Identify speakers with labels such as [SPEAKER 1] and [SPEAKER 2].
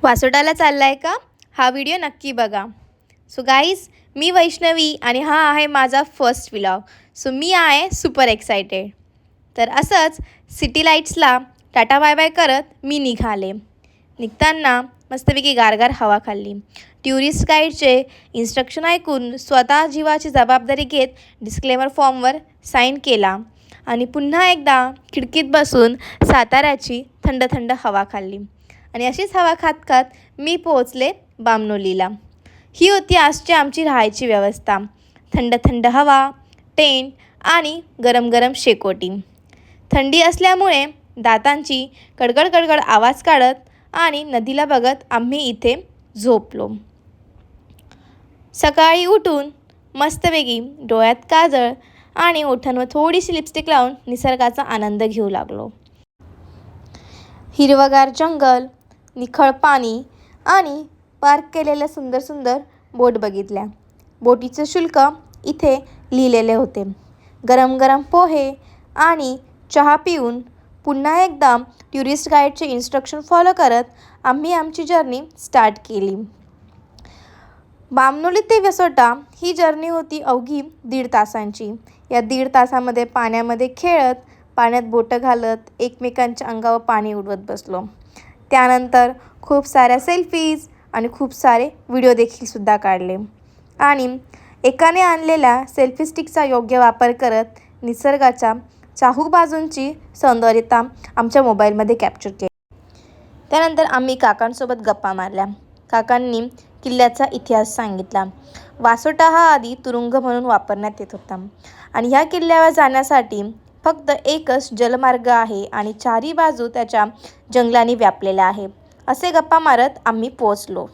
[SPEAKER 1] वासोटाला चाललाय का? हा व्हिडिओ नक्की बघा. सो गाईज, मी वैष्णवी आणि हा आहे माझा फर्स्ट व्लॉग. सो मी आहे सुपर एक्सायटेड. तर असंच सिटी लाईट्सला टाटा बाय बाय करत मी निघाले. निघताना मस्तपैकी गारगार हवा खाल्ली. टुरिस्ट गाईडचे इन्स्ट्रक्शन ऐकून स्वतः जीवाची जबाबदारी घेत डिस्क्लेमर फॉर्मवर साईन केला आणि पुन्हा एकदा खिडकीत बसून साताऱ्याची थंड थंड हवा खाल्ली. आणि अशीच हवा खात खात मी पोहोचले बामणोलीला. ही होती आजची आमची राहायची व्यवस्था. थंड थंड हवा, टेंट आणि गरम गरम शेकोटी. थंडी असल्यामुळे दातांची कडकड कडकड आवाज काढत आणि नदीला बघत आम्ही इथे झोपलो. सकाळी उठून मस्तपैकी डोळ्यात काजळ आणि ओठांवर थोडीशी लिपस्टिक लावून निसर्गाचा आनंद घेऊ लागलो. हिरवगार जंगल, निखळ पाणी आणि पार्क केलेल्या सुंदर सुंदर बोट बघितल्या. बोटीचं शुल्क इथे लिहिलेले होते. गरम गरम पोहे आणि चहा पिऊन पुन्हा एकदा टुरिस्ट गाईडचे इन्स्ट्रक्शन फॉलो करत आम्ही आमची जर्नी स्टार्ट केली. बामणोली ते वसोटा ही जर्नी होती अवघी 1.5 तासांची. या 1.5 तासामध्ये पाण्यामध्ये खेळत, पाण्यात बोटं घालत, एकमेकांच्या अंगावर पाणी उडवत बसलो. त्यानंतर खूप साऱ्या सेल्फीज आणि खूप सारे व्हिडिओ देखील सुद्धा काढले आणि एकाने आणलेल्या सेल्फी स्टिकचा योग्य वापर करत निसर्गाच्या चाहूक बाजूंची सौंदर्यता आमच्या मोबाईलमध्ये कॅप्चर केली. त्यानंतर आम्ही काकांसोबत गप्पा मारल्या. काकांनी किल्ल्याचा इतिहास सांगितला. वासोटा हा आधी तुरुंग म्हणून वापरण्यात येत होता आणि ह्या किल्ल्यावर जाण्यासाठी फक्त एकच जलमार्ग आहे आणि चारी बाजू त्याच्या जंगलांनी व्यापलेला आहे. असे गप्पा मारत आम्ही पोहोचलो.